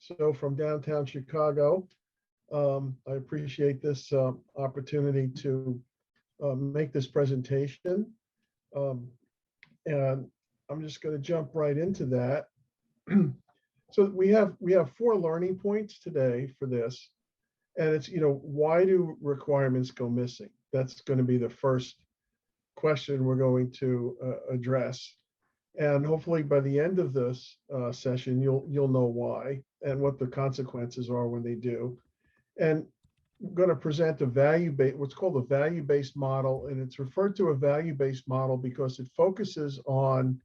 So from downtown Chicago, I appreciate this opportunity to make this presentation. Um, and I'm just going to jump right into that. So we have 4 learning points today for this. And it's, why do requirements go missing? That's going to be the first question we're going to address. And hopefully by the end of this session, you'll know why and what the consequences are when they do. And I'm going to present what's called a value-based model. And it's referred to a value-based model because it focuses on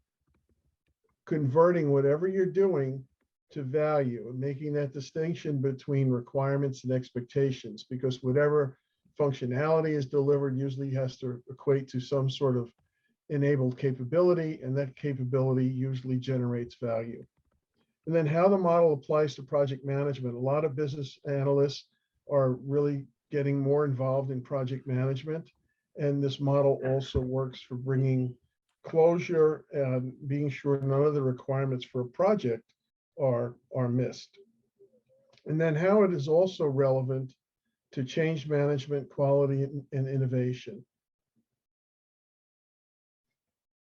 converting whatever you're doing to value and making that distinction between requirements and expectations, because whatever functionality is delivered usually has to equate to some sort of enabled capability, and that capability usually generates value. And then how the model applies to project management. A lot of business analysts are really getting more involved in project management, and this model also works for bringing closure and being sure none of the requirements for a project are missed. And then how it is also relevant to change management, quality, and innovation.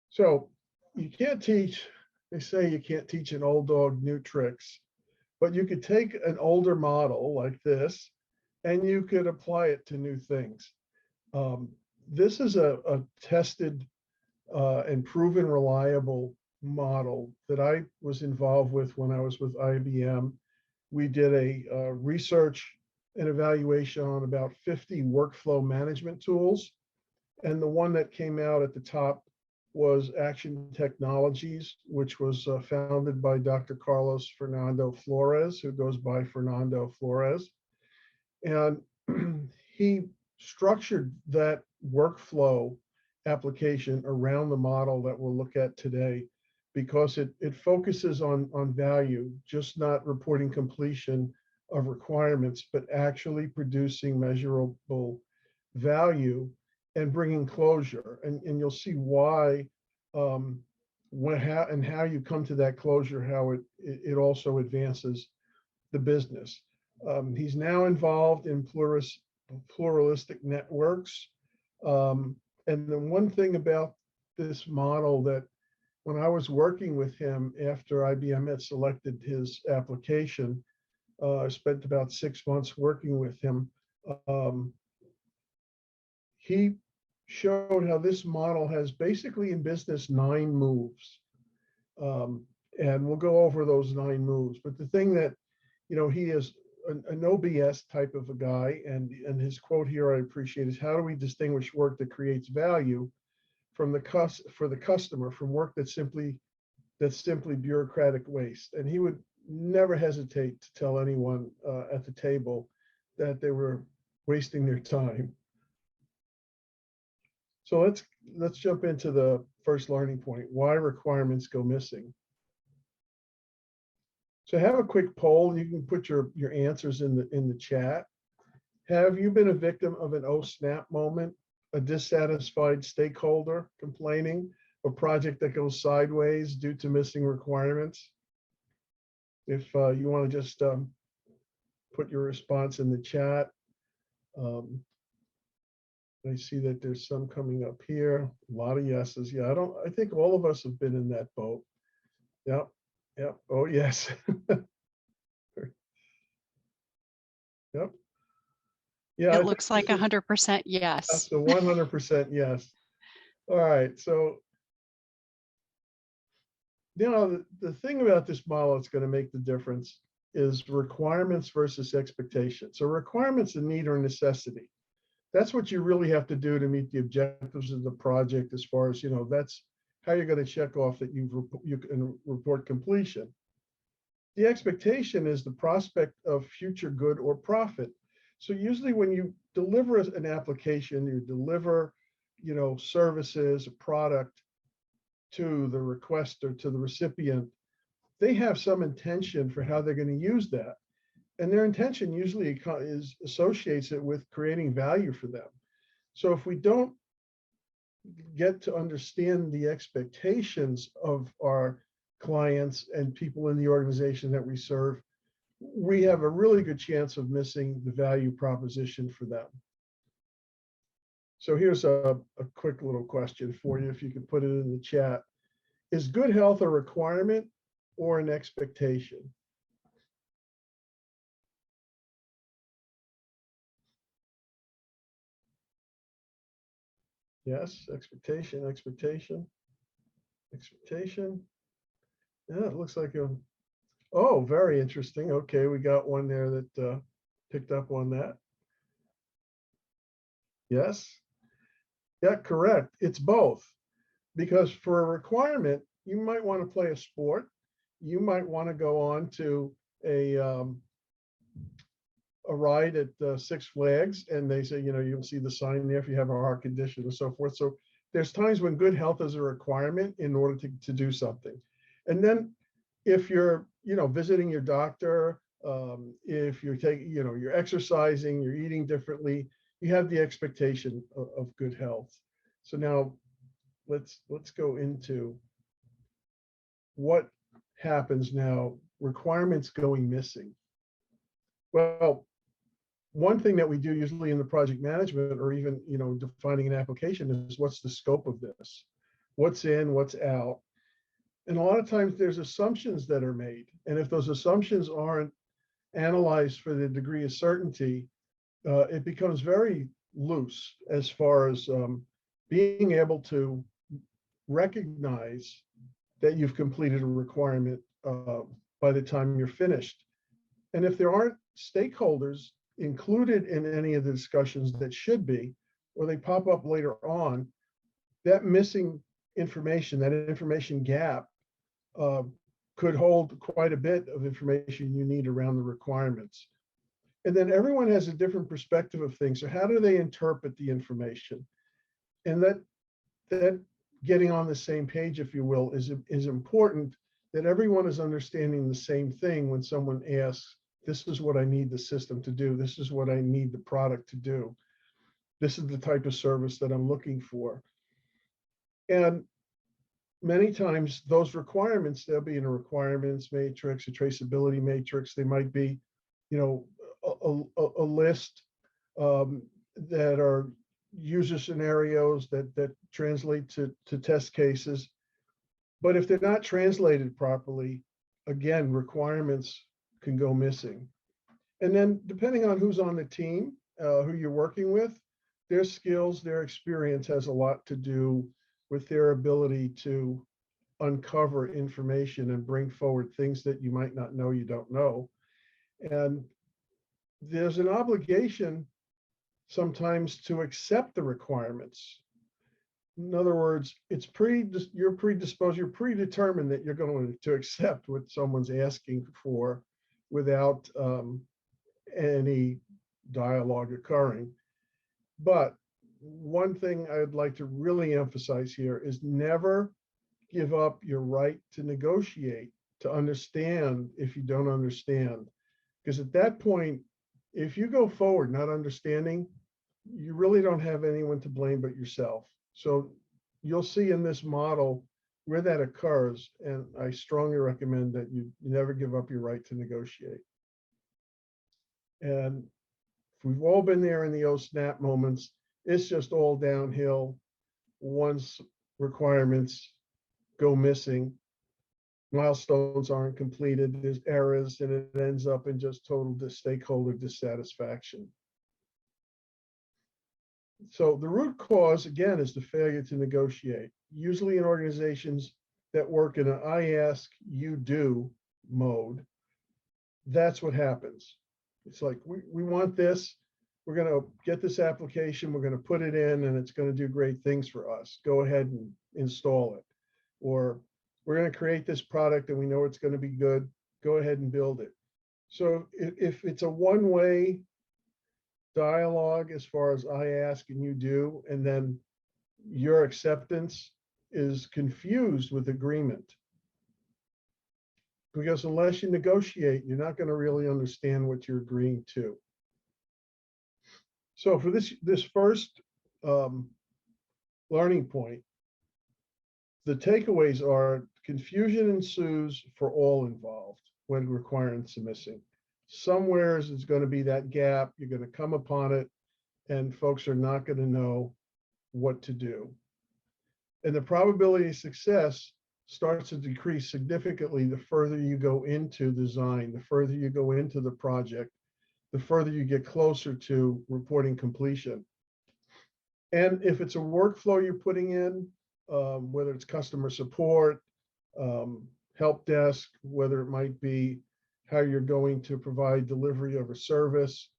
So you can't teach, they say you can't teach an old dog new tricks, but you could take an older model like this and you could apply it to new things. This is a tested and proven reliable model that I was involved with when I was with IBM. We did a research and evaluation on about 50 workflow management tools. And the one that came out at the top was Action Technologies, which was founded by Dr. Carlos Fernando Flores, who goes by Fernando Flores. And he structured that workflow application around the model that we'll look at today, because it focuses on value, just not reporting completion of requirements, but actually producing measurable value and bringing closure. And you'll see why, how you come to that closure, how it also advances the business. He's now involved in pluralistic networks. And the one thing about this model that when I was working with him after IBM had selected his application, I spent about 6 months working with him. He showed how this model has basically in business 9 moves. And we'll go over those 9 moves. But the thing that, he is a no BS type of a guy, and his quote here I appreciate is, how do we distinguish work that creates value from for the customer from work that's simply bureaucratic waste? And he would never hesitate to tell anyone at the table that they were wasting their time. So let's jump into the first learning point: why requirements go missing. So have a quick poll. You can put your answers in the chat. Have you been a victim of an oh snap moment, a dissatisfied stakeholder complaining, a project that goes sideways due to missing requirements? If you want to just put your response in the chat. I see that there's some coming up here. A lot of yeses. Yeah, I think all of us have been in that boat. Yep. Yep. Oh, yes. Yep. Yeah. It looks like 100% yes. That's a 100% yes. All right. So, the thing about this model that's going to make the difference is requirements versus expectations. So requirements and need are a necessity. That's what you really have to do to meet the objectives of the project, as far as, that's how you're going to check off that you can report completion. The expectation is the prospect of future good or profit. So usually when you deliver an application, you deliver, services, a product to the requester, to the recipient, they have some intention for how they're going to use that. And their intention usually associates it with creating value for them. So if we don't get to understand the expectations of our clients and people in the organization that we serve, we have a really good chance of missing the value proposition for them. So here's a quick little question for you, if you could put it in the chat. Is good health a requirement or an expectation? Yes, expectation, expectation, expectation. Yeah, it looks like a, oh, very interesting. Okay, we got one there that picked up on that. Yes. Yeah, correct. It's both. Because for a requirement, you might want to play a sport. You might want to go on to a ride at Six Flags, and they say, you'll see the sign there if you have a heart condition and so forth. So there's times when good health is a requirement in order to do something. And then if you're, visiting your doctor, if you're taking, you're exercising, you're eating differently, you have the expectation of good health. So now let's go into what happens now, requirements going missing. Well, one thing that we do usually in the project management, or even defining an application, is what's the scope of this? What's in, what's out? And a lot of times there's assumptions that are made. And if those assumptions aren't analyzed for the degree of certainty, it becomes very loose as far as being able to recognize that you've completed a requirement by the time you're finished. And if there aren't stakeholders included in any of the discussions that should be, or they pop up later on, that missing information, that information gap, could hold quite a bit of information you need around the requirements. And then everyone has a different perspective of things. So how do they interpret the information? And that getting on the same page, if you will, is important, that everyone is understanding the same thing when someone asks, this is what I need the system to do. This is what I need the product to do. This is the type of service that I'm looking for. And many times those requirements, they'll be in a requirements matrix, a traceability matrix. They might be, a list that are user scenarios that translate to test cases. But if they're not translated properly, again, requirements can go missing. And then depending on who's on the team, who you're working with, their skills, their experience has a lot to do with their ability to uncover information and bring forward things that you might not know you don't know. And there's an obligation sometimes to accept the requirements. In other words, you're predisposed, you're predetermined that you're going to accept what someone's asking for without any dialogue occurring. But one thing I'd like to really emphasize here is never give up your right to negotiate, to understand if you don't understand. Because at that point, if you go forward not understanding, you really don't have anyone to blame but yourself. So you'll see in this model where that occurs, and I strongly recommend that you never give up your right to negotiate. And we've all been there in the oh snap moments. It's just all downhill once requirements go missing, milestones aren't completed, there's errors, and it ends up in just total stakeholder dissatisfaction. So the root cause, again, is the failure to negotiate. Usually in organizations that work in an I ask, you do mode, that's what happens. It's like, we want this, we're going to get this application, we're going to put it in, and it's going to do great things for us. Go ahead and install it. Or we're going to create this product and we know it's going to be good. Go ahead and build it. So if it's a one-way dialogue as far as I ask and you do, and then your acceptance is confused with agreement. Because unless you negotiate, you're not going to really understand what you're agreeing to. So for this first learning point, the takeaways are confusion ensues for all involved when requirements are missing. somewhere is going to be that gap. You're going to come upon it, and folks are not going to know what to do. And the probability of success starts to decrease significantly the further you go into design, the further you go into the project, the further you get closer to reporting completion. And if it's a workflow you're putting in, whether it's customer support, help desk, whether it might be how you're going to provide delivery of a service,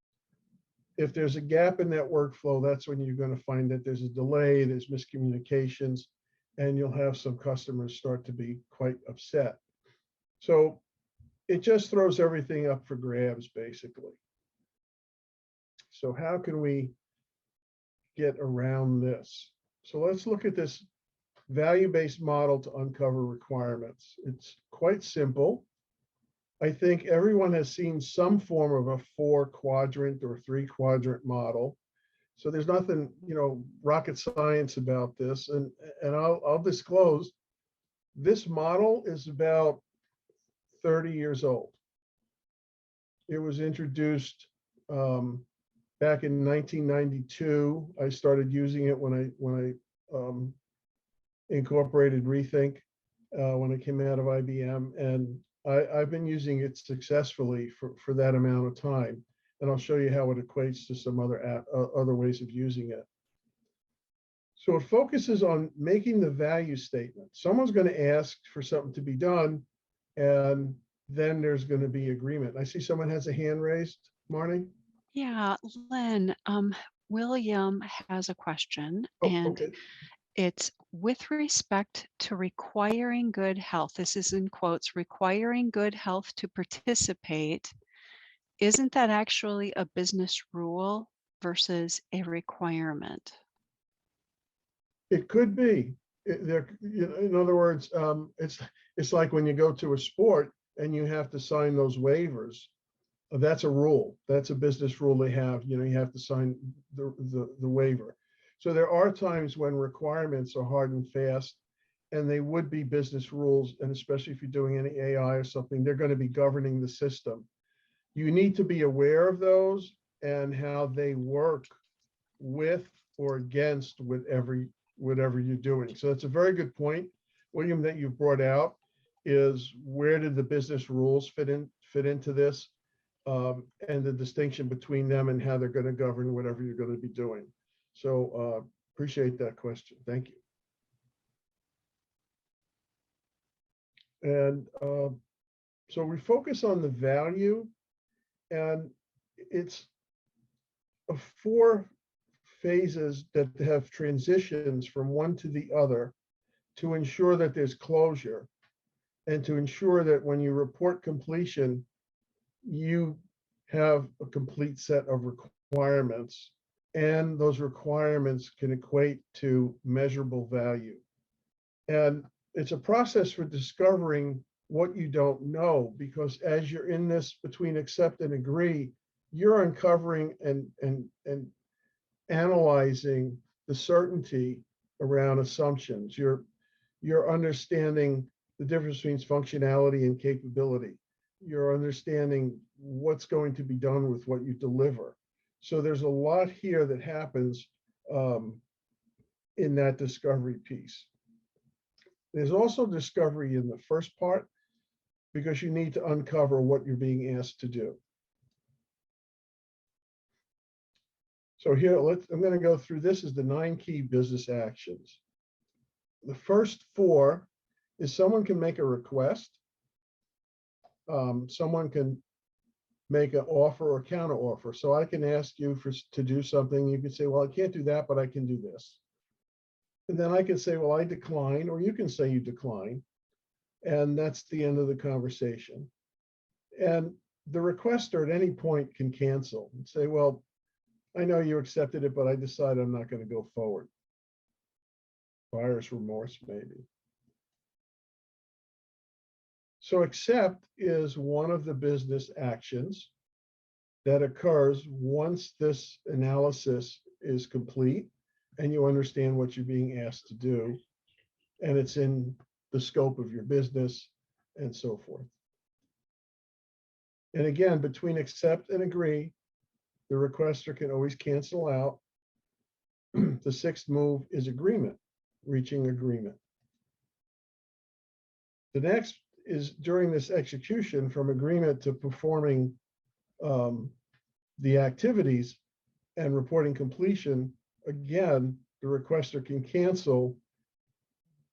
if there's a gap in that workflow, that's when you're going to find that there's a delay, there's miscommunications, and you'll have some customers start to be quite upset. So it just throws everything up for grabs, basically. So how can we get around this? So let's look at this value-based model to uncover requirements. It's quite simple. I think everyone has seen some form of a 4-quadrant or 3-quadrant model. So there's nothing, rocket science about this. And I'll disclose, this model is about 30 years old. It was introduced back in 1992. I started using it when I incorporated Rethink when I came out of IBM, and I've been using it successfully for that amount of time. And I'll show you how it equates to some other ways of using it. So it focuses on making the value statement. Someone's going to ask for something to be done, and then there's going to be agreement. I see someone has a hand raised, Marnie. Yeah, Len, William has a question, Oh, and okay. it's with respect to requiring good health. This is in quotes, requiring good health to participate. Isn't that actually a business rule versus a requirement? It could be. In other words, it's like when you go to a sport and you have to sign those waivers. That's a rule. That's a business rule they have. You have to sign the waiver. So there are times when requirements are hard and fast, and they would be business rules. And especially if you're doing any AI or something, they're going to be governing the system. You need to be aware of those and how they work with or against whatever you're doing. So that's a very good point, William, that you brought out, is where did the business rules fit into this, and the distinction between them and how they're going to govern whatever you're going to be doing. So appreciate that question. Thank you. And so we focus on the value, and it's 4 phases that have transitions from one to the other to ensure that there's closure, and to ensure that when you report completion, you have a complete set of requirements, and those requirements can equate to measurable value. And it's a process for discovering what you don't know, because as you're in this between accept and agree, you're uncovering and analyzing the certainty around assumptions. You're understanding the difference between functionality and capability. You're understanding what's going to be done with what you deliver. So there's a lot here that happens in that discovery piece. There's also discovery in the first part, because you need to uncover what you're being asked to do. So here, I'm going to go through, this is the 9 key business actions. The first 4 is someone can make a request. Someone can make an offer or counter offer. So I can ask you to do something. You can say, well, I can't do that, but I can do this. And then I can say, well, I decline, or you can say you decline. And that's the end of the conversation. And the requester at any point can cancel and say, well, I know you accepted it, but I decided I'm not going to go forward. Buyer's remorse, maybe. So accept is one of the business actions that occurs once this analysis is complete and you understand what you're being asked to do, and it's in the scope of your business and so forth. And again, between accept and agree, the requester can always cancel out. The sixth move is agreement, reaching agreement. The next is during this execution, from agreement to performing the activities and reporting completion. Again, the requester can cancel,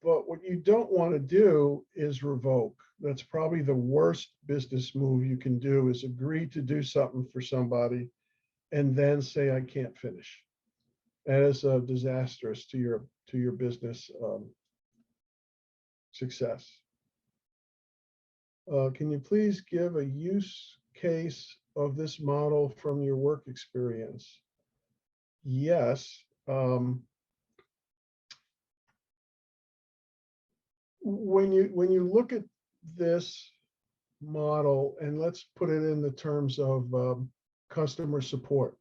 but what you don't want to do is revoke. That's probably the worst business move you can do, is agree to do something for somebody and then say, I can't finish. That is disastrous to your business success. Can you please give a use case of this model from your work experience? Yes. When you look at this model, and let's put it in the terms of customer support.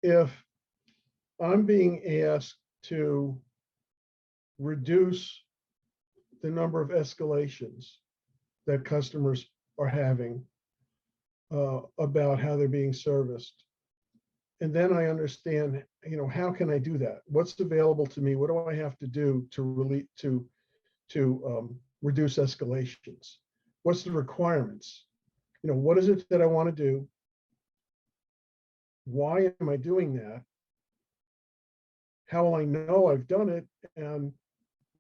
If I'm being asked to reduce the number of escalations that customers are having about how they're being serviced, and then I understand, how can I do that? What's available to me? What do I have to do to reduce escalations? What's the requirements? What is it that I want to do? Why am I doing that? How will I know I've done it? And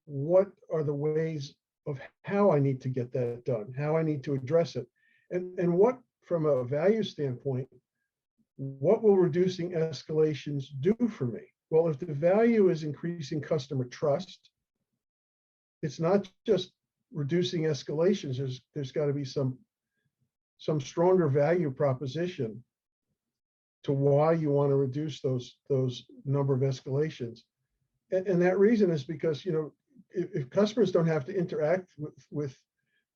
what are the ways of how I need to get that done, how I need to address it? And what, from a value standpoint, what will reducing escalations do for me? Well, if the value is increasing customer trust, it's not just reducing escalations. There's got to be some stronger value proposition to why you want to reduce those number of escalations. And that reason is because, if customers don't have to interact with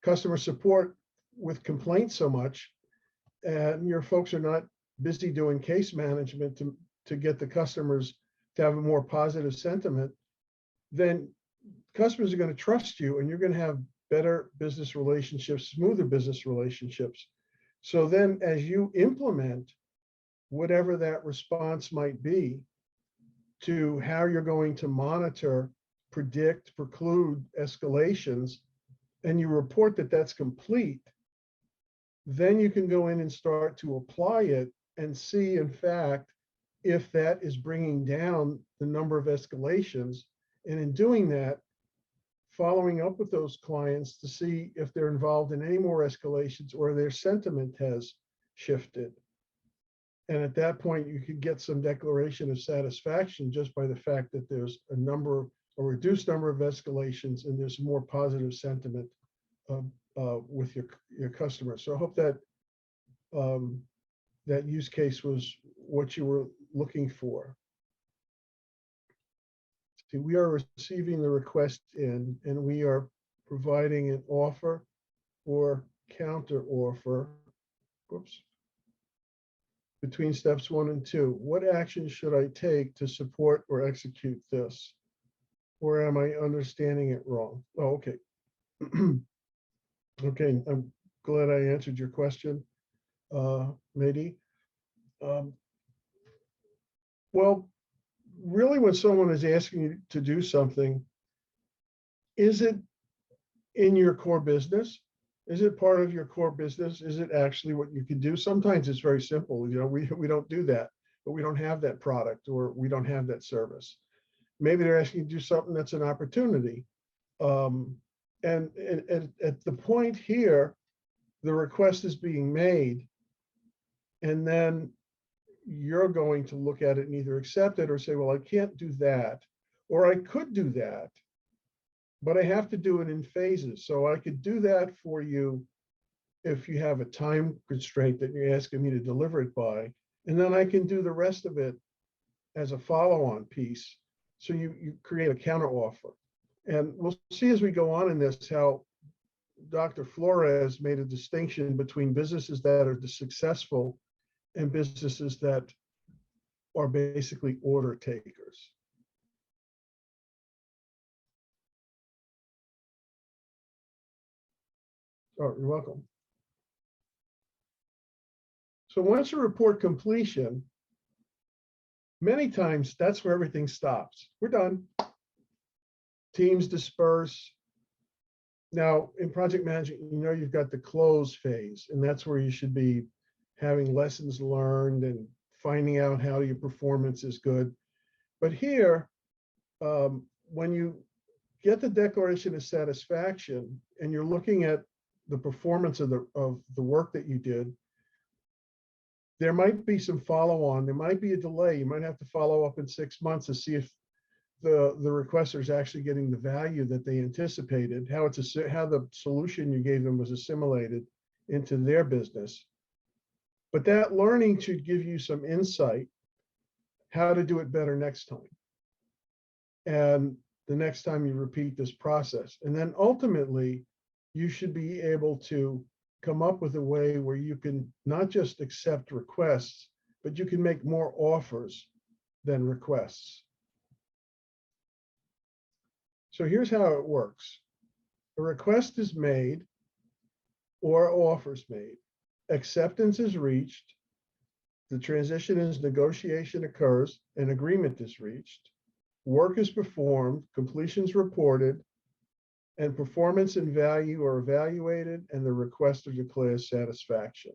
customer support with complaints so much, and your folks are not busy doing case management to get the customers to have a more positive sentiment, then customers are going to trust you, and you're going to have better business relationships, smoother business relationships. So then as you implement whatever that response might be to how you're going to monitor, predict, preclude escalations, and you report that that's complete, then you can go in and start to apply it and see, in fact, if that is bringing down the number of escalations. And in doing that, following up with those clients to see if they're involved in any more escalations or their sentiment has shifted. And at that point, you could get some declaration of satisfaction just by the fact that there's a reduced number of escalations and there's more positive sentiment with your customers. So I hope that that use case was what you were looking for. See, we are receiving the request in, and we are providing an offer or counter offer. Whoops. Between steps 1 and 2, what action should I take to support or execute this? Or am I understanding it wrong? Oh, okay. Okay, I'm glad I answered your question, Mehdi. Well, really, when someone is asking you to do something, is it in your core business? Is it part of your core business? Is it actually what you can do? Sometimes it's very simple. We don't do that, but we don't have that product or we don't have that service. Maybe they're asking you to do something that's an opportunity. And at the point here, the request is being made, and then you're going to look at it and either accept it or say, well, I can't do that, or I could do that, but I have to do it in phases. So I could do that for you if you have a time constraint that you're asking me to deliver it by, and then I can do the rest of it as a follow-on piece. So you create a counter offer. And we'll see as we go on in this how Dr. Flores made a distinction between businesses that are successful and businesses that are basically order takers. Oh, you're welcome. So once you report completion, many times that's where everything stops. We're done. Teams disperse. Now, in project management, you've got the close phase, and that's where you should be having lessons learned and finding out how your performance is good. But here, when you get the declaration of satisfaction and you're looking at the performance of the work that you did, there might be some follow-on. There might be a delay. You might have to follow up in 6 months to see if the requester is actually getting the value that they anticipated, how the solution you gave them was assimilated into their business. But that learning should give you some insight how to do it better next time. And the next time you repeat this process. And then ultimately, you should be able to come up with a way where you can not just accept requests, but you can make more offers than requests. So here's how it works. A request is made or offers made. Acceptance is reached. The transition is negotiation occurs, an agreement is reached. Work is performed, completions reported, and performance and value are evaluated, and the requester declares satisfaction.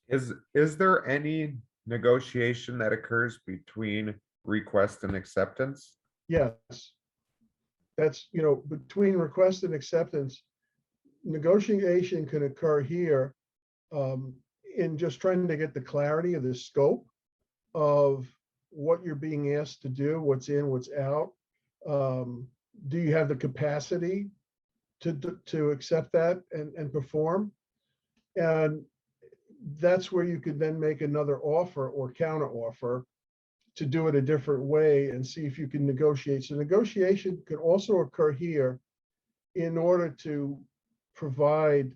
Is there any negotiation that occurs between request and acceptance? Yes. That's, between request and acceptance, negotiation can occur here in just trying to get the clarity of the scope of what you're being asked to do, what's in, what's out. Do you have the capacity to accept that and perform? And that's where you could then make another offer or counter offer to do it a different way and see if you can negotiate. So negotiation could also occur here in order to provide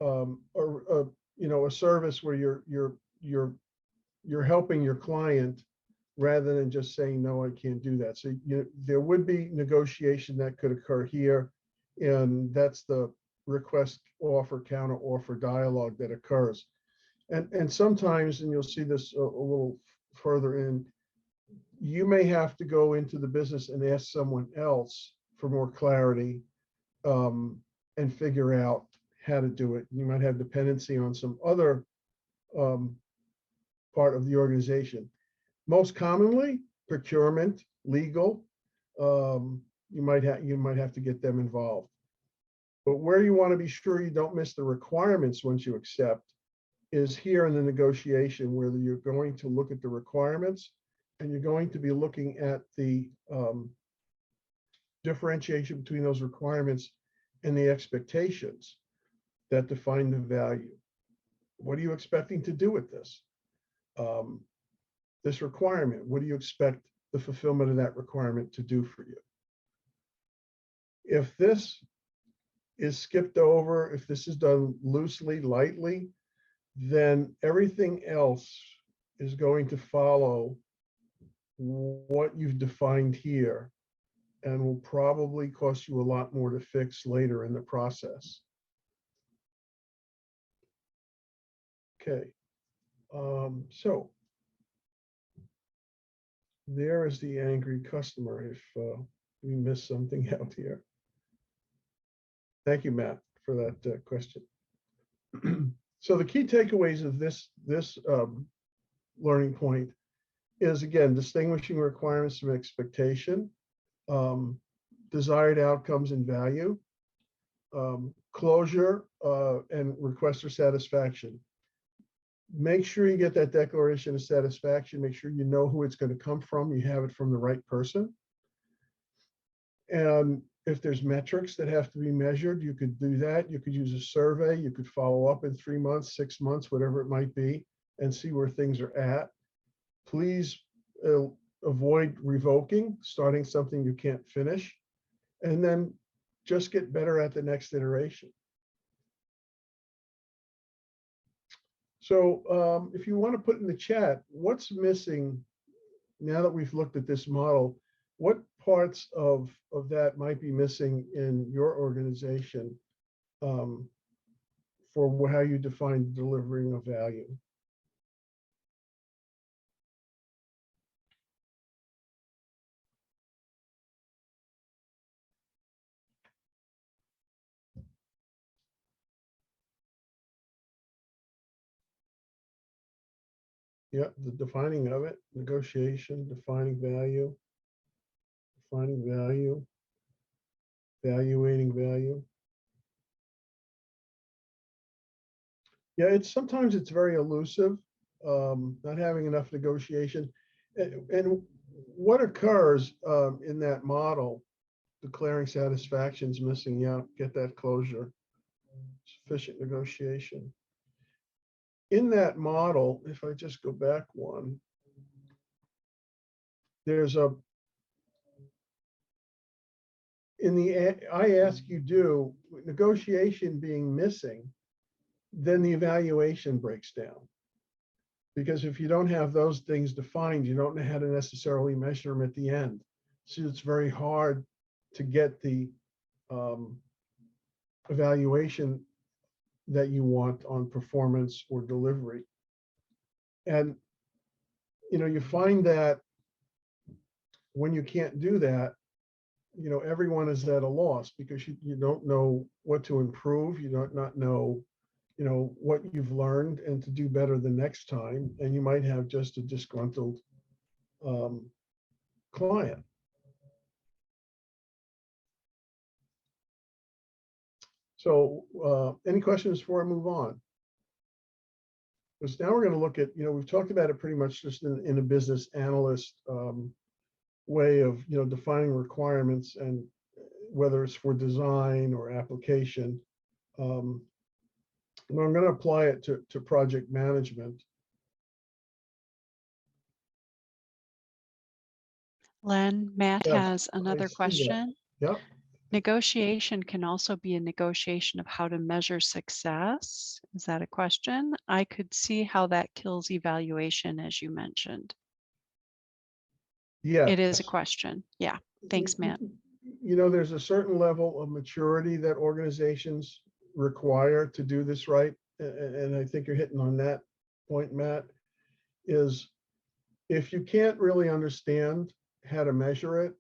a service where you're helping your client rather than just saying, no, I can't do that. So there would be negotiation that could occur here. And that's the request offer, counter offer dialogue that occurs. And sometimes, and you'll see this a little further in, you may have to go into the business and ask someone else for more clarity and figure out how to do it. You might have dependency on some other part of the organization. Most commonly, procurement, legal, you might have to get them involved. But where you want to be sure you don't miss the requirements once you accept is here in the negotiation, where you're going to look at the requirements and you're going to be looking at the differentiation between those requirements and the expectations that define the value. What are you expecting to do with this? This requirement, what do you expect the fulfillment of that requirement to do for you? If this is skipped over, if this is done loosely, lightly, then everything else is going to follow what you've defined here and will probably cost you a lot more to fix later in the process. Okay, so there is the angry customer if we missed something out here. Thank you, Matt, for that question. So the key takeaways of this learning point is, again, distinguishing requirements from expectation, desired outcomes and value, closure, and requester satisfaction. Make sure you get that declaration of satisfaction. Make sure you know who it's going to come from. You have it from the right person. And if there's metrics that have to be measured, you could do that. You could use a survey. You could follow up in 3 months, 6 months, whatever it might be, and see where things are at. Please avoid revoking, starting something you can't finish, and then just get better at the next iteration. So if you want to put in the chat, what's missing now that we've looked at this model? What parts of that might be missing in your organization for for how you define delivering of value. Yeah, the defining of it, negotiation, defining value, evaluating value. Yeah, sometimes it's very elusive, not having enough negotiation. And what occurs in that model, declaring satisfaction's missing, yeah, get that closure, sufficient negotiation. In that model, if I just go back one, there's in the I ask you do, negotiation being missing, then the evaluation breaks down. Because if you don't have those things defined, you don't know how to necessarily measure them at the end. So it's very hard to get the evaluation that you want on performance or delivery. And you find that when you can't do that, everyone is at a loss because you don't know what to improve. You don't not know, what you've learned and to do better the next time. And you might have just a disgruntled client. So any questions before I move on? Because now we're going to look at, we've talked about it pretty much just in a business analyst way of, defining requirements and whether it's for design or application. And I'm going to apply it to project management. Len, Matt Yes, has I another see that. question. Yep. Negotiation can also be a negotiation of how to measure success. Is that a question? I could see how that kills evaluation, as you mentioned. Yeah. It is a question. Yeah. Thanks, Matt. There's a certain level of maturity that organizations require to do this right. And I think you're hitting on that point, Matt, is if you can't really understand how to measure it,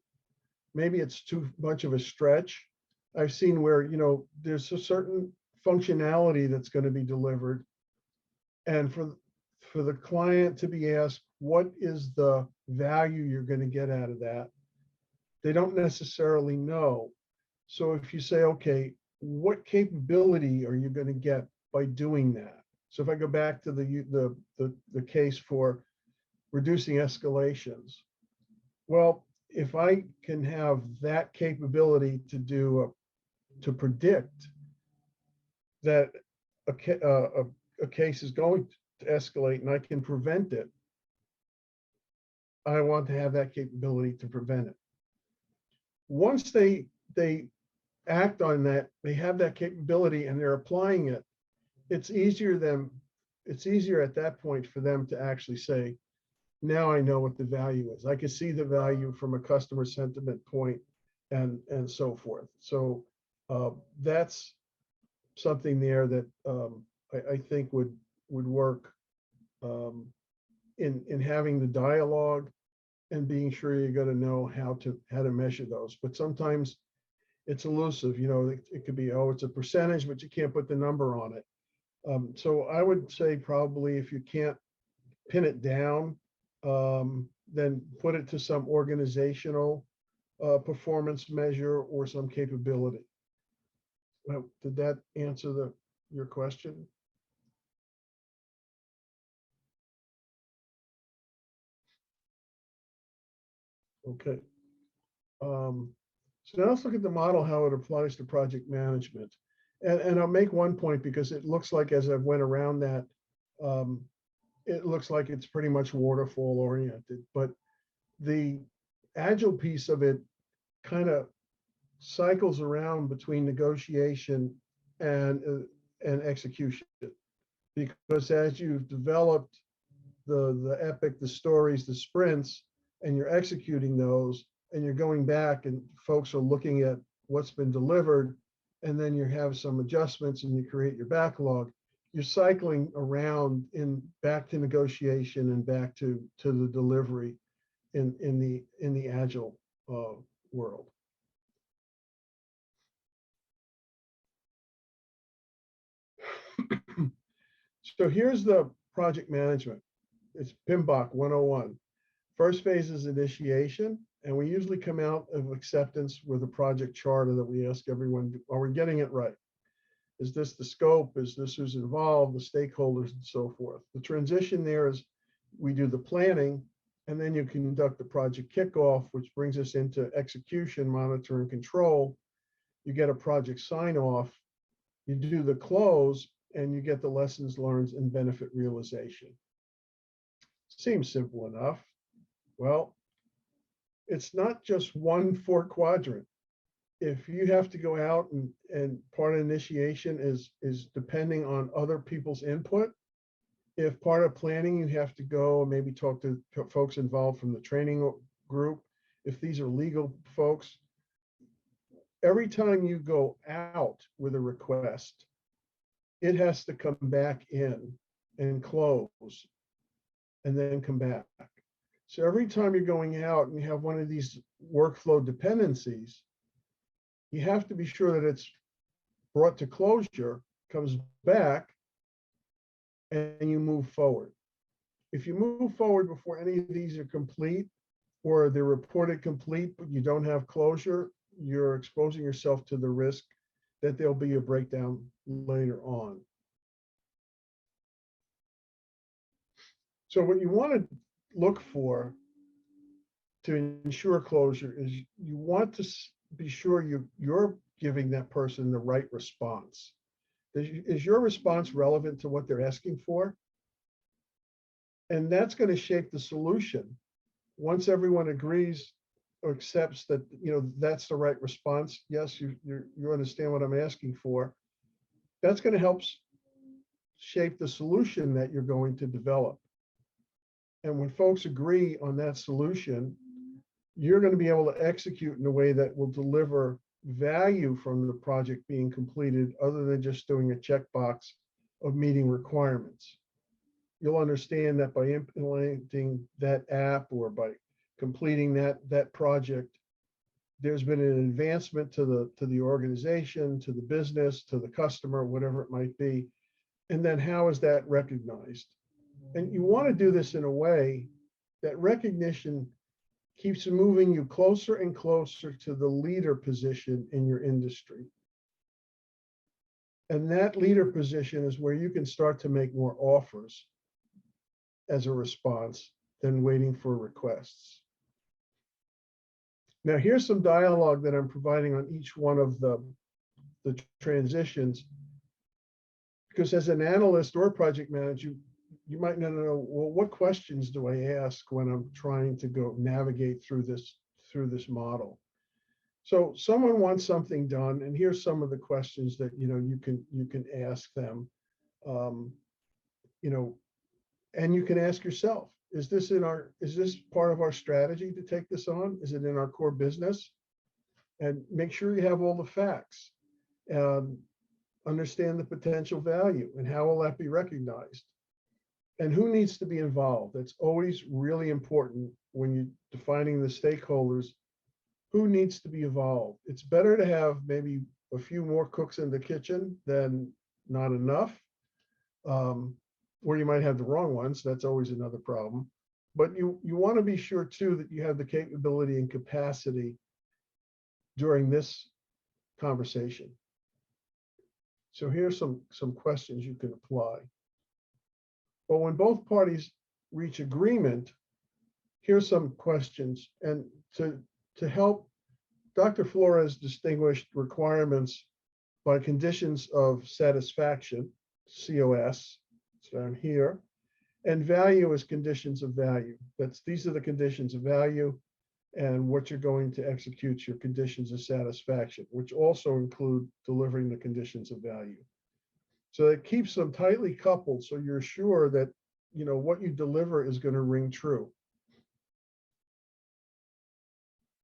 maybe it's too much of a stretch. I've seen where, there's a certain functionality that's going to be delivered. And for the client to be asked, what is the value you're going to get out of that? They don't necessarily know. So if you say, okay, what capability are you going to get by doing that? So if I go back to the case for reducing escalations, well, if I can have that capability to predict that a case is going to escalate and I can prevent it, I want to have that capability to prevent it. Once they act on that, they have that capability and they're applying it, it's easier at that point for them to actually say, now I know what the value is. I can see the value from a customer sentiment point and so forth. So that's something there that I think would work in having the dialogue and being sure you're going to know how to measure those. But sometimes it's elusive. It could be, oh, it's a percentage, but you can't put the number on it. So I would say probably if you can't pin it down, then put it to some organizational performance measure or some capability. Did that answer your question? Okay. So now let's look at the model, how it applies to project management. And I'll make one point because it looks like as I went around that, it looks like it's pretty much waterfall oriented, but the agile piece of it kind of cycles around between negotiation and execution. Because as you've developed the epic, the stories, the sprints, and you're executing those, and you're going back and folks are looking at what's been delivered, and then you have some adjustments and you create your backlog, you're cycling around in back to negotiation and back to the delivery in the agile world. So here's the project management. It's PMBOK 101. First phase is initiation, and we usually come out of acceptance with a project charter that we ask everyone, are we getting it right? Is this the scope? Is this who's involved, the stakeholders, and so forth? The transition there is we do the planning, and then you conduct the project kickoff, which brings us into execution, monitor, and control. You get a project sign off, you do the close, and you get the lessons learned and benefit realization. Seems simple enough. Well, it's not just one 4-quadrant. If you have to go out and part of initiation is depending on other people's input. If part of planning, you have to go and maybe talk to folks involved from the training group. If these are legal folks, every time you go out with a request, it has to come back in and close and then come back. So every time you're going out and you have one of these workflow dependencies, you have to be sure that it's brought to closure, comes back, and you move forward. If you move forward before any of these are complete, or they're reported complete, but you don't have closure, you're exposing yourself to the risk that there'll be a breakdown later on. So what you want to look for to ensure closure is you want to be sure you're giving that person the right response. Is your response relevant to what they're asking for? And that's going to shape the solution. Once everyone agrees or accepts that, that's the right response, yes, you understand what I'm asking for, that's going to help shape the solution that you're going to develop. And when folks agree on that solution, you're going to be able to execute in a way that will deliver value from the project being completed, other than just doing a checkbox of meeting requirements. You'll understand that by implementing that app or by completing that project, there's been an advancement to the organization, to the business, to the customer, whatever it might be. And then how is that recognized? And you want to do this in a way that recognition keeps moving you closer and closer to the leader position in your industry. And that leader position is where you can start to make more offers as a response than waiting for requests. Now, here's some dialogue that I'm providing on each one of the transitions, because as an analyst or project manager, you might not know, well, what questions do I ask when I'm trying to go navigate through this model? So someone wants something done, and here's some of the questions that you can ask them. And you can ask yourself, is this part of our strategy to take this on? Is it in our core business? And make sure you have all the facts. Understand the potential value and how will that be recognized? And who needs to be involved? That's always really important when you're defining the stakeholders. Who needs to be involved? It's better to have maybe a few more cooks in the kitchen than not enough. Or you might have the wrong ones. That's always another problem. But you want to be sure too that you have the capability and capacity during this conversation. So here's some questions you can apply. But when both parties reach agreement, here's some questions. And to help, Dr. Flores distinguished requirements by conditions of satisfaction, COS, it's down here, and value is conditions of value. These are the conditions of value, and what you're going to execute your conditions of satisfaction, which also include delivering the conditions of value. So it keeps them tightly coupled, so you're sure that what you deliver is going to ring true.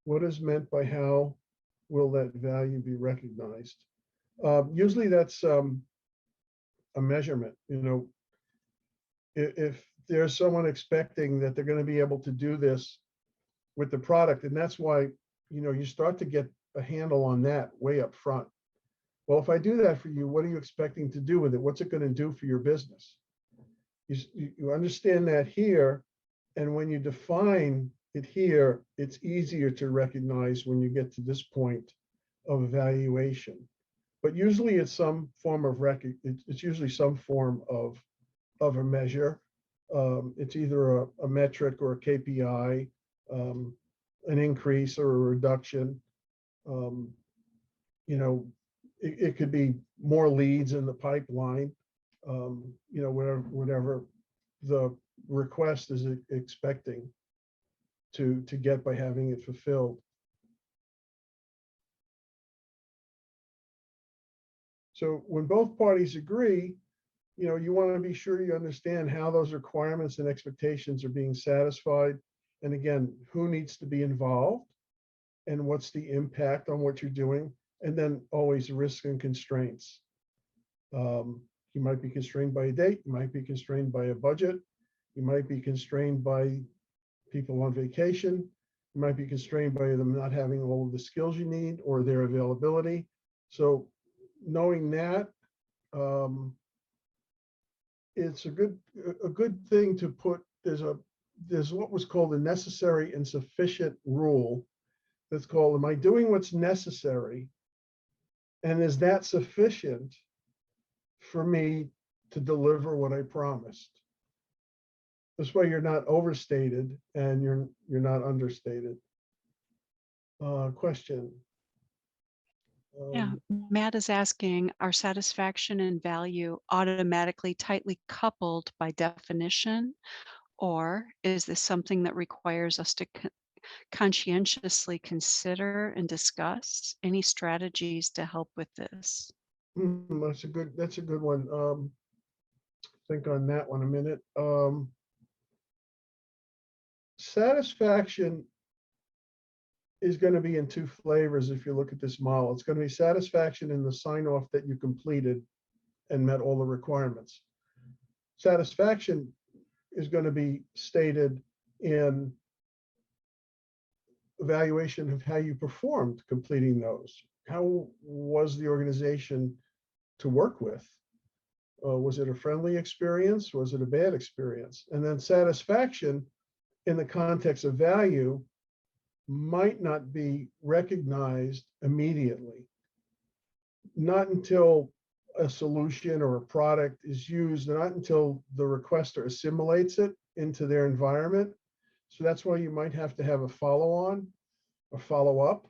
What is meant by how will that value be recognized? Usually that's a measurement, if there's someone expecting that they're going to be able to do this with the product, and that's why, you start to get a handle on that way up front. Well, if I do that for you, what are you expecting to do with it? What's it going to do for your business? You understand that here, and when you define it here, it's easier to recognize when you get to this point of evaluation. But usually it's some form of it's usually some form of a measure. It's either a metric or a KPI, an increase or a reduction. It could be more leads in the pipeline, whatever the request is expecting to get by having it fulfilled. So when both parties agree, you want to be sure you understand how those requirements and expectations are being satisfied. And again, who needs to be involved and what's the impact on what you're doing. And then always risks and constraints. You might be constrained by a date, you might be constrained by a budget, you might be constrained by people on vacation, you might be constrained by them not having all of the skills you need or their availability. So knowing that, it's a good thing to put. There's what was called a necessary and sufficient rule. That's called, am I doing what's necessary? And is that sufficient for me to deliver what I promised? This way you're not overstated and you're not understated. Question. Yeah, Matt is asking, are satisfaction and value automatically tightly coupled by definition? Or is this something that requires us to conscientiously consider and discuss? Any strategies to help with this? That's a good one. Think on that one a minute. Satisfaction is going to be in two flavors if you look at this model. It's going to be satisfaction in the sign off that you completed and met all the requirements. Satisfaction is going to be stated in evaluation of how you performed completing those. How was the organization to work with? Was it a friendly experience? Was it a bad experience? And then satisfaction in the context of value might not be recognized immediately. Not until a solution or a product is used, not until the requester assimilates it into their environment. So that's why you might have to have a follow-on or follow-up.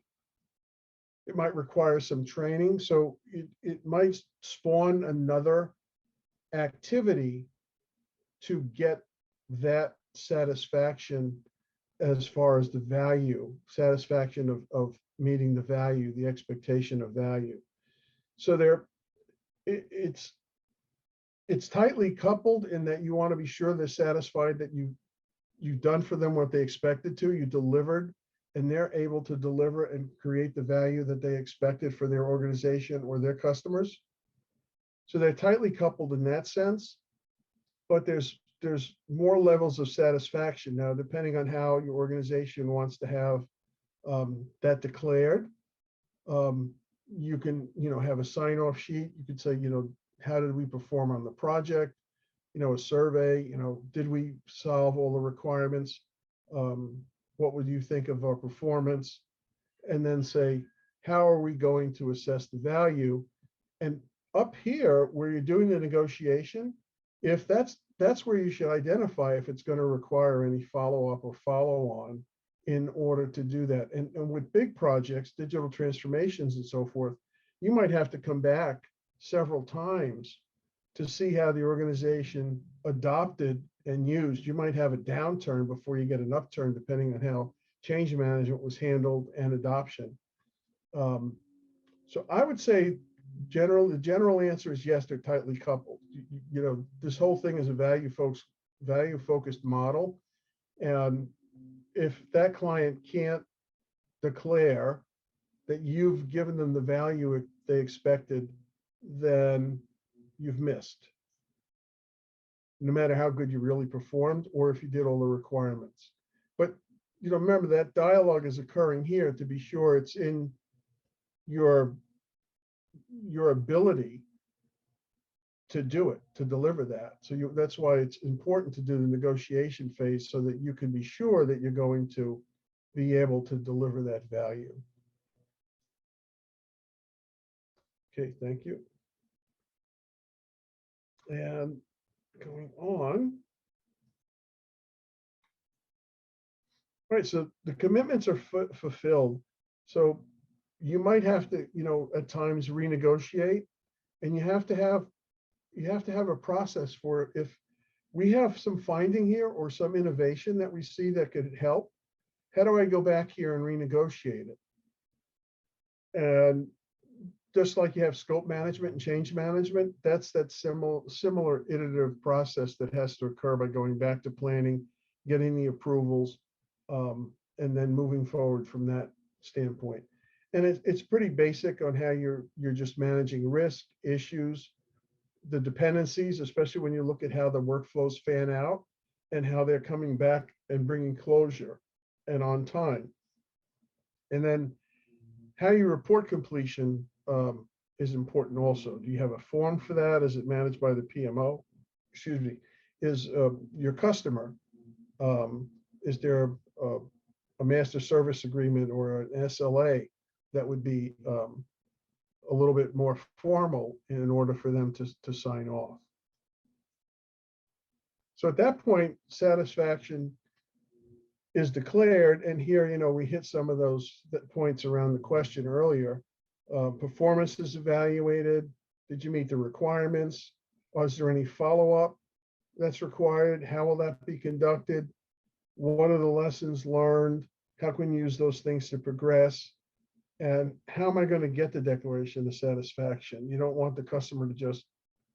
It might require some training. So it might spawn another activity to get that satisfaction as far as the value, satisfaction of meeting the value, the expectation of value. So it's tightly coupled in that you want to be sure they're satisfied that you've done for them what they expected to, you delivered, and they're able to deliver and create the value that they expected for their organization or their customers. So they're tightly coupled in that sense, but there's more levels of satisfaction now, depending on how your organization wants to have that declared. You can, have a sign-off sheet. You could say, how did we perform on the project? A survey, did we solve all the requirements? What would you think of our performance? And then say, how are we going to assess the value? And up here, where you're doing the negotiation, if that's where you should identify if it's going to require any follow-up or follow-on in order to do that. And with big projects, digital transformations and so forth, you might have to come back several times to see how the organization adopted and used. You might have a downturn before you get an upturn, depending on how change management was handled and adoption. So I would say the general answer is yes, they're tightly coupled. This whole thing is a value-focused model. And if that client can't declare that you've given them the value they expected, then you've missed. No matter how good you really performed, or if you did all the requirements. But, remember that dialogue is occurring here to be sure it's in your ability to do it, to deliver that. So that's why it's important to do the negotiation phase so that you can be sure that you're going to be able to deliver that value. Okay, thank you. And going on. All right, so the commitments are fulfilled. So you might have to, at times renegotiate, and you have to have a process for it. If we have some finding here or some innovation that we see that could help, how do I go back here and renegotiate it? And just like you have scope management and change management, that's that similar iterative process that has to occur by going back to planning, getting the approvals, and then moving forward from that standpoint. And it's pretty basic on how you're just managing risk, issues, the dependencies, especially when you look at how the workflows fan out and how they're coming back and bringing closure and on time. And then how you report completion is important also. Do you have a form for that? Is it managed by the PMO? Excuse me. Is your customer, is there a master service agreement or an SLA that would be a little bit more formal in order for them to sign off? So at that point, satisfaction is declared. And here, we hit some of those points around the question earlier. Performance is evaluated. Did you meet the requirements? Was there any follow-up that's required? How will that be conducted? What are the lessons learned? How can you use those things to progress? And how am I going to get the declaration of satisfaction? You don't want the customer to just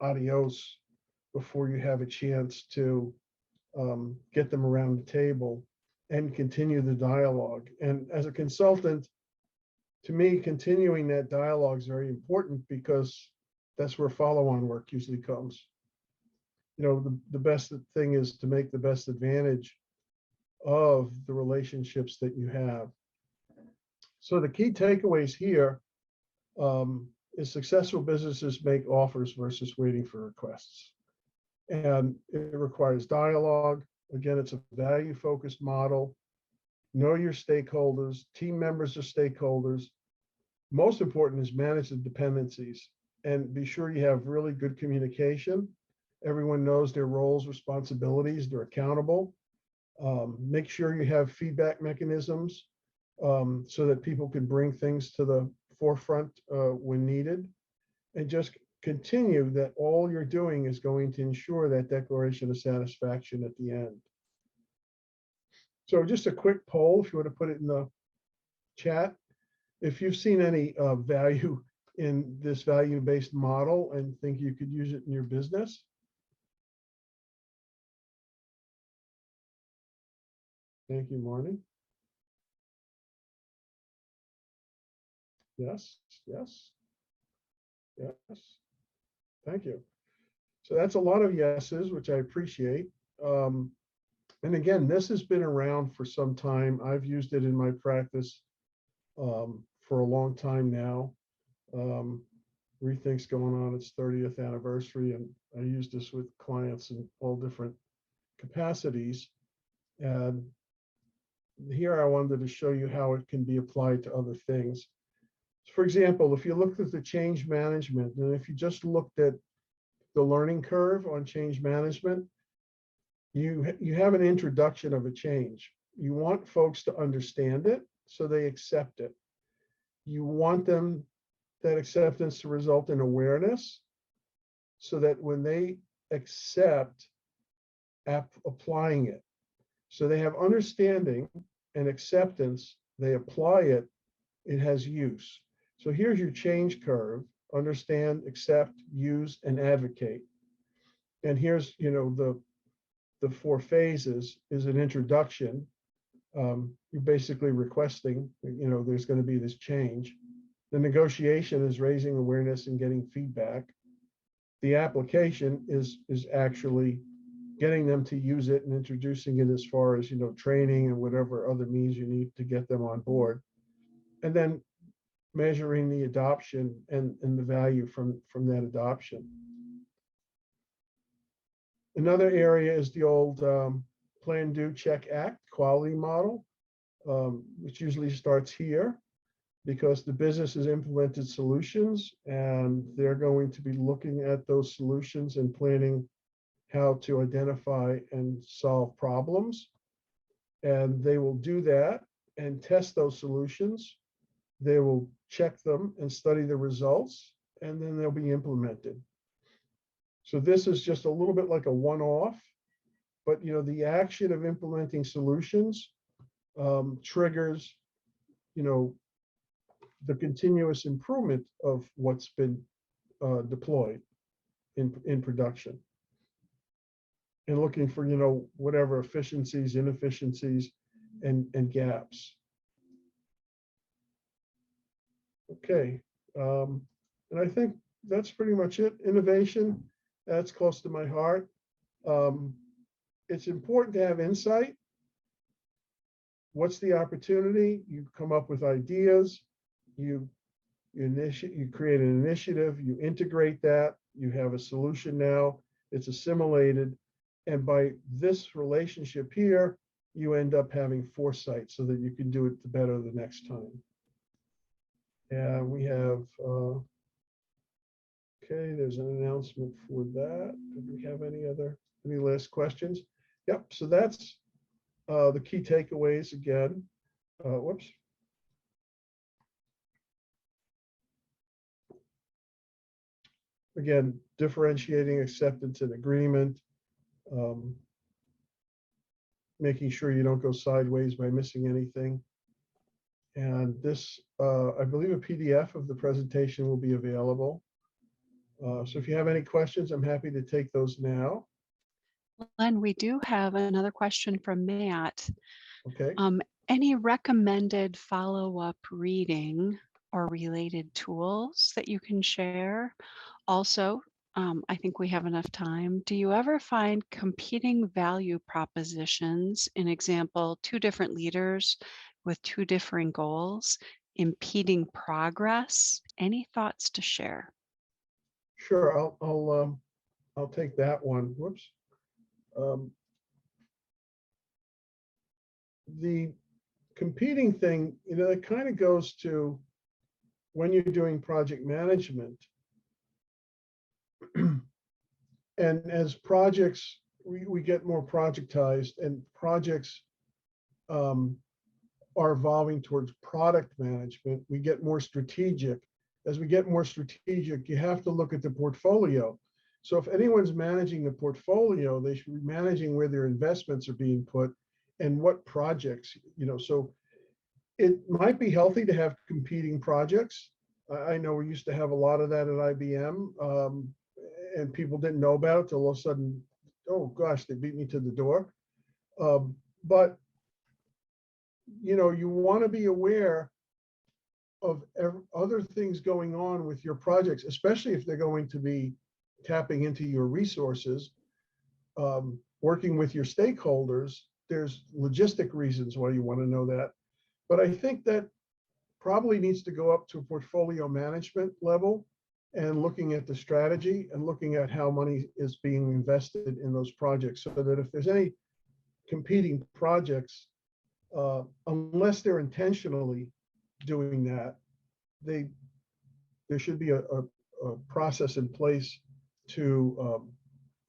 adios before you have a chance to get them around the table and continue the dialogue. And as a consultant, to me, continuing that dialogue is very important because that's where follow-on work usually comes. The best thing is to make the best advantage of the relationships that you have. So the key takeaways here is successful businesses make offers versus waiting for requests. And it requires dialogue. Again, it's a value-focused model. Know your stakeholders, team members are stakeholders. Most important is manage the dependencies and be sure you have really good communication. Everyone knows their roles, responsibilities, they're accountable. Make sure you have feedback mechanisms so that people can bring things to the forefront when needed. And just continue that all you're doing is going to ensure that declaration of satisfaction at the end. So just a quick poll, if you want to put it in the chat, if you've seen any value in this value-based model and think you could use it in your business. Thank you, Marnie. Yes, yes, yes. Thank you. So that's a lot of yeses, which I appreciate. And again, this has been around for some time. I've used it in my practice for a long time now. Rethink's going on its 30th anniversary, and I use this with clients in all different capacities. And here I wanted to show you how it can be applied to other things. For example, if you looked at the change management, and if you just looked at the learning curve on change management, you have an introduction of a change. You want folks to understand it so they accept it. You want that acceptance to result in awareness so that when they accept applying it, so they have understanding and acceptance, they apply it, it has use. So here's your change curve: understand, accept, use, and advocate. And here's, the 4 phases is an introduction. You're basically requesting, there's going to be this change. The negotiation is raising awareness and getting feedback. The application is actually getting them to use it and introducing it as far as, training and whatever other means you need to get them on board. And then measuring the adoption and the value from that adoption. Another area is the old plan, do, check, act quality model, which usually starts here because the business has implemented solutions and they're going to be looking at those solutions and planning how to identify and solve problems. And they will do that and test those solutions. They will check them and study the results, and then they'll be implemented. So this is just a little bit like a one-off, but the action of implementing solutions triggers, the continuous improvement of what's been deployed in production. And looking for, whatever efficiencies, inefficiencies, and gaps. Okay, and I think that's pretty much it. Innovation, that's close to my heart. It's important to have insight. What's the opportunity? You come up with ideas. You create an initiative. You integrate that. You have a solution now. It's assimilated, and by this relationship here, you end up having foresight so that you can do it better the next time. And we have, okay, there's an announcement for that. Do we have any last questions? Yep, so that's the key takeaways again. Whoops. Again, differentiating acceptance and agreement, making sure you don't go sideways by missing anything. And this, I believe a PDF of the presentation will be available. So if you have any questions, I'm happy to take those now. Len, we do have another question from Matt. Okay. Any recommended follow-up reading or related tools that you can share? Also, I think we have enough time. Do you ever find competing value propositions, an example, two different leaders with two differing goals, impeding progress? Any thoughts to share? Sure, I'll take that one. Whoops. The competing thing, it kind of goes to when you're doing project management. And as projects, we get more projectized, and projects are evolving towards product management. We get more strategic. As we get more strategic, you have to look at the portfolio. So if anyone's managing the portfolio, they should be managing where their investments are being put and what projects, so it might be healthy to have competing projects. I know we used to have a lot of that at IBM, and people didn't know about it till all of a sudden, oh gosh, they beat me to the door. But you want to be aware of other things going on with your projects, especially if they're going to be tapping into your resources, working with your stakeholders. There's logistic reasons why you want to know that. But I think that probably needs to go up to a portfolio management level and looking at the strategy and looking at how money is being invested in those projects, so that if there's any competing projects, unless they're intentionally doing that, there should be a process in place to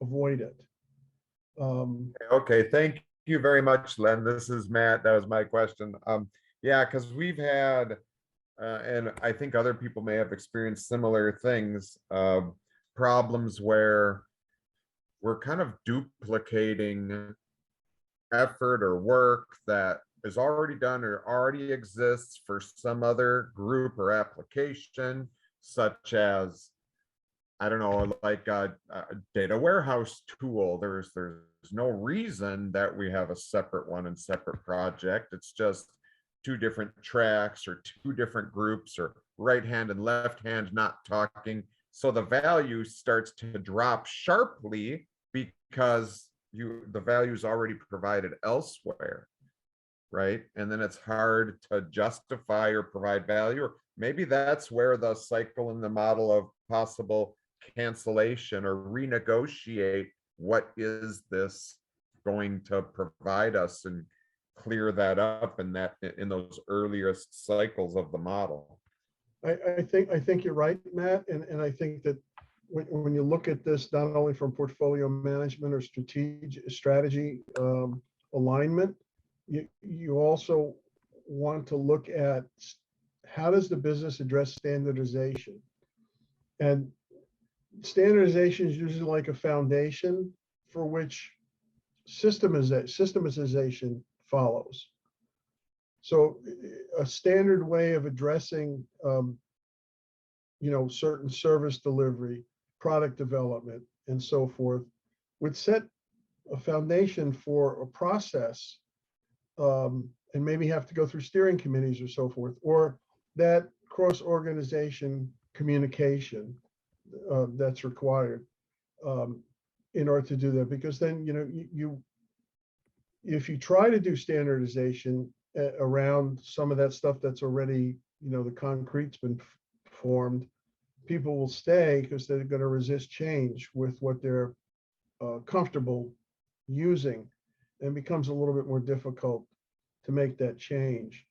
avoid it. Okay, thank you very much, Len. This is Matt. That was my question. Yeah, because we've had, and I think other people may have experienced similar things, problems where we're kind of duplicating effort or work that is already done or already exists for some other group or application, such as, I don't know, like a data warehouse tool. There's no reason that we have a separate one and separate project. It's just two different tracks or two different groups or right hand and left hand not talking. So the value starts to drop sharply because the value is already provided elsewhere, right? And then it's hard to justify or provide value, or maybe that's where the cycle in the model of possible cancellation or renegotiate what is this going to provide us and clear that up in those earliest cycles of the model. I think you're right, Matt, and I think that when you look at this, not only from portfolio management or strategy alignment, you also want to look at how does the business address standardization? And standardization is usually like a foundation for which systematization follows. So a standard way of addressing, certain service delivery, product development, and so forth, would set a foundation for a process, and maybe have to go through steering committees or so forth, or that cross-organization communication that's required in order to do that. Because then, if you try to do standardization around some of that stuff that's already, the concrete's been formed, people will stay because they're going to resist change with what they're comfortable using, and becomes a little bit more difficult to make that change.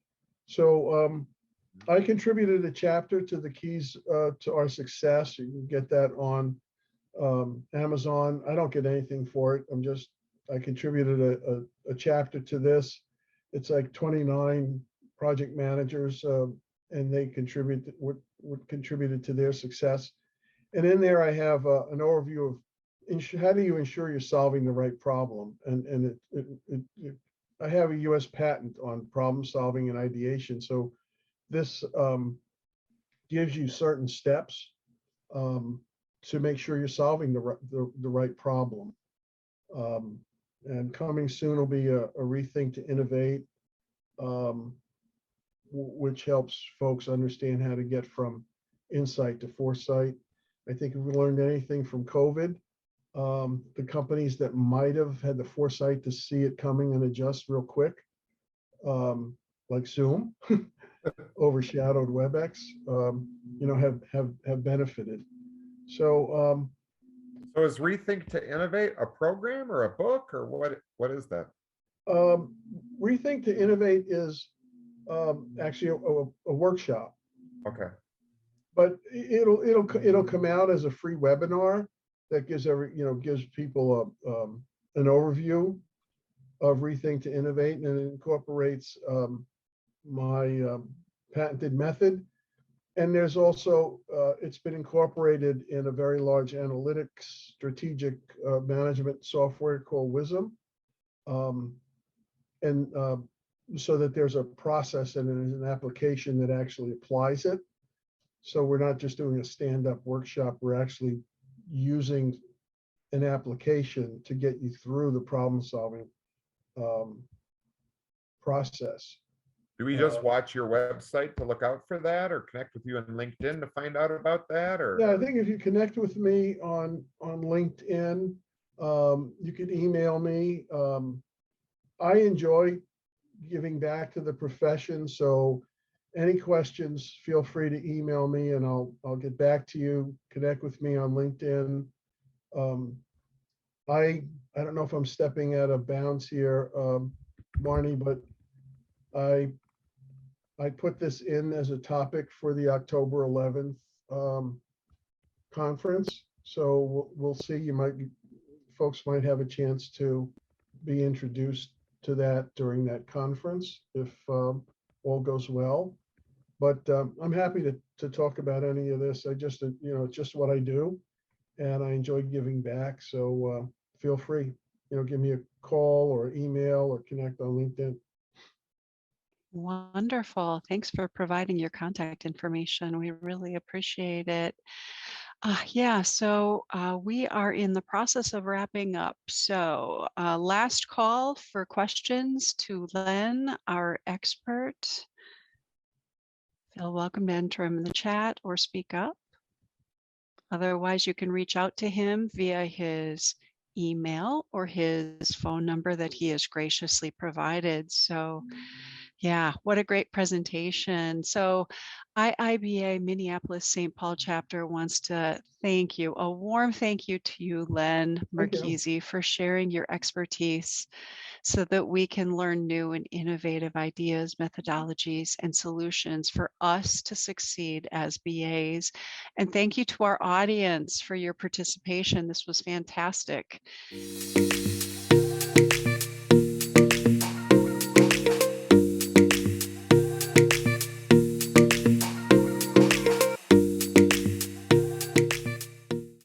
So I contributed a chapter to the keys to our success. You can get that on Amazon. I don't get anything for it. I contributed a chapter to this. It's like 29 project managers, and they contributed to their success. And in there, I have an overview of how do you ensure you're solving the right problem. And I have a U.S. patent on problem solving and ideation. So this gives you certain steps to make sure you're solving the right problem. And coming soon will be a Rethink to Innovate, which helps folks understand how to get from insight to foresight. I think if we learned anything from COVID, the companies that might have had the foresight to see it coming and adjust real quick, like Zoom, overshadowed WebEx, have benefited. So So is Rethink to Innovate a program or a book, or what is that? Rethink to Innovate is actually a workshop. Okay. But it'll come out as a free webinar that gives people an overview of Rethink to Innovate, and it incorporates my patented method. And there's also, it's been incorporated in a very large analytics strategic management software called WISM. So that there's a process and there's an application that actually applies it. So we're not just doing a stand-up workshop, we're actually using an application to get you through the problem-solving process. Do we just watch your website to look out for that, or connect with you on LinkedIn to find out about that? Or yeah, I think if you connect with me on LinkedIn, you can email me. I enjoy giving back to the profession, so any questions, feel free to email me and I'll get back to you. Connect with me on LinkedIn. I don't know if I'm stepping out of bounds here, Marnie, but I put this in as a topic for the October 11th conference. So we'll see. Folks might have a chance to be introduced to that during that conference if all goes well. But I'm happy to talk about any of this. It's just what I do, and I enjoy giving back. So feel free, give me a call or email or connect on LinkedIn. Wonderful. Thanks for providing your contact information. We really appreciate it. Yeah, so we are in the process of wrapping up. So last call for questions to Len, our expert. Feel welcome to enter him in the chat or speak up. Otherwise, you can reach out to him via his email or his phone number that he has graciously provided. So yeah, what a great presentation. So IIBA Minneapolis St. Paul chapter wants to thank you, a warm thank you to you, Len Thank you. Marchese, for sharing your expertise so that we can learn new and innovative ideas, methodologies, and solutions for us to succeed as BAs. And thank you to our audience for your participation. This was fantastic.